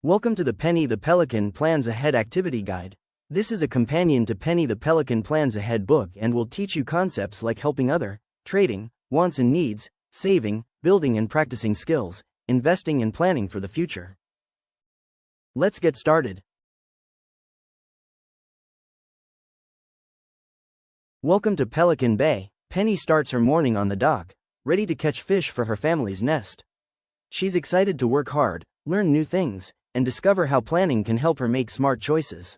Welcome to the Penny the Pelican Plans Ahead Activity Guide. This is a companion to Penny the Pelican Plans Ahead book and will teach you concepts like helping other, trading, wants and needs, saving, building and practicing skills, investing and planning for the future. Let's get started. Welcome to Pelican Bay. Penny starts her morning on the dock, ready to catch fish for her family's nest. She's excited to work hard, learn new things, and discover how planning can help her make smart choices.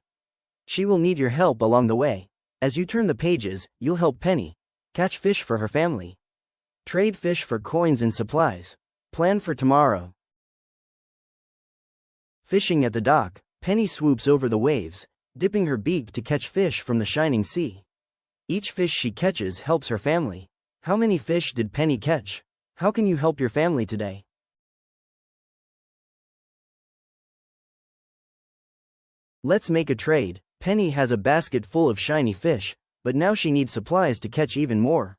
She will need your help along the way. As you turn the pages, you'll help Penny catch fish for her family, trade fish for coins and supplies, plan for tomorrow. Fishing at the dock, Penny swoops over the waves, dipping her beak to catch fish from the shining sea. Each fish she catches helps her family. How many fish did Penny catch? How can you help your family today? Let's make a trade. Penny has a basket full of shiny fish, but now she needs supplies to catch even more.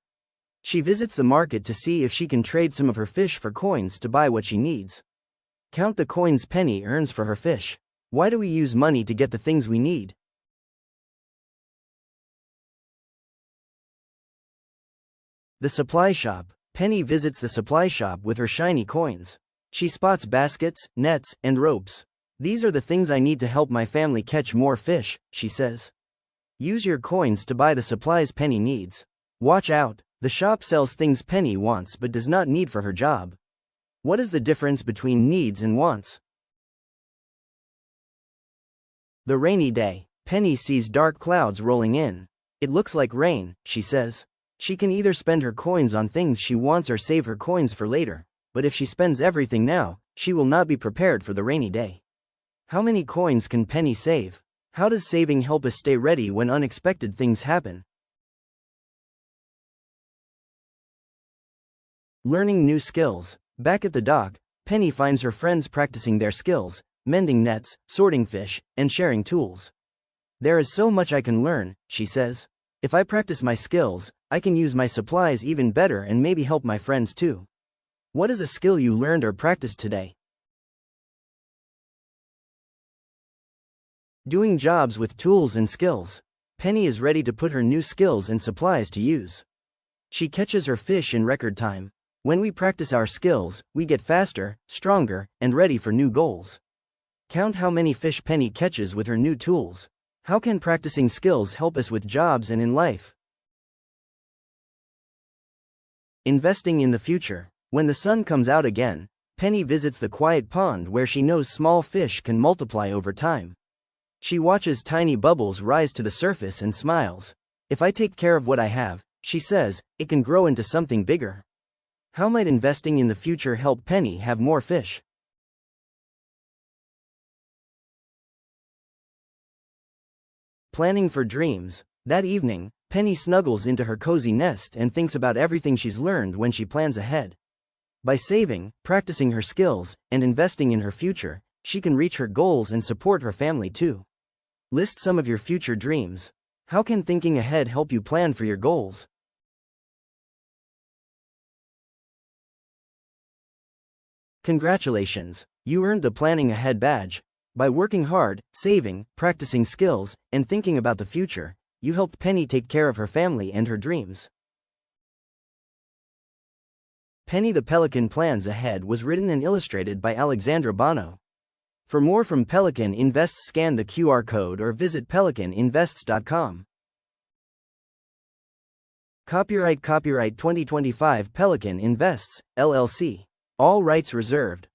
She visits the market to see if she can trade some of her fish for coins to buy what she needs. Count the coins Penny earns for her fish. Why do we use money to get the things we need? The supply shop. Penny visits the supply shop with her shiny coins. She spots baskets, nets, and ropes. These are the things I need to help my family catch more fish, she says. Use your coins to buy the supplies Penny needs. Watch out, the shop sells things Penny wants but does not need for her job. What is the difference between needs and wants? The rainy day. Penny sees dark clouds rolling in. It looks like rain, she says. She can either spend her coins on things she wants or save her coins for later, but if she spends everything now, she will not be prepared for the rainy day. How many coins can Penny save? How does saving help us stay ready when unexpected things happen? Learning new skills. Back at the dock, Penny finds her friends practicing their skills, mending nets, sorting fish, and sharing tools. There is so much I can learn, she says. If I practice my skills, I can use my supplies even better and maybe help my friends too. What is a skill you learned or practiced today? Doing jobs with tools and skills. Penny is ready to put her new skills and supplies to use. She catches her fish in record time. When we practice our skills, we get faster, stronger, and ready for new goals. Count how many fish Penny catches with her new tools. How can practicing skills help us with jobs and in life? Investing in the future. When the sun comes out again, Penny visits the quiet pond where she knows small fish can multiply over time. She watches tiny bubbles rise to the surface and smiles. If I take care of what I have, she says, it can grow into something bigger. How might investing in the future help Penny have more fish? Planning for dreams. That evening, Penny snuggles into her cozy nest and thinks about everything she's learned when she plans ahead. By saving, practicing her skills, and investing in her future, she can reach her goals and support her family too. List some of your future dreams. How can thinking ahead help you plan for your goals? Congratulations! You earned the Planning Ahead badge. By working hard, saving, practicing skills, and thinking about the future, you helped Penny take care of her family and her dreams. Penny the Pelican Plans Ahead was written and illustrated by Alexandra Bono. For more from Pelican Invest, scan the QR code or visit pelicaninvests.com. Copyright 2025 Pelican Invests, LLC. All rights reserved.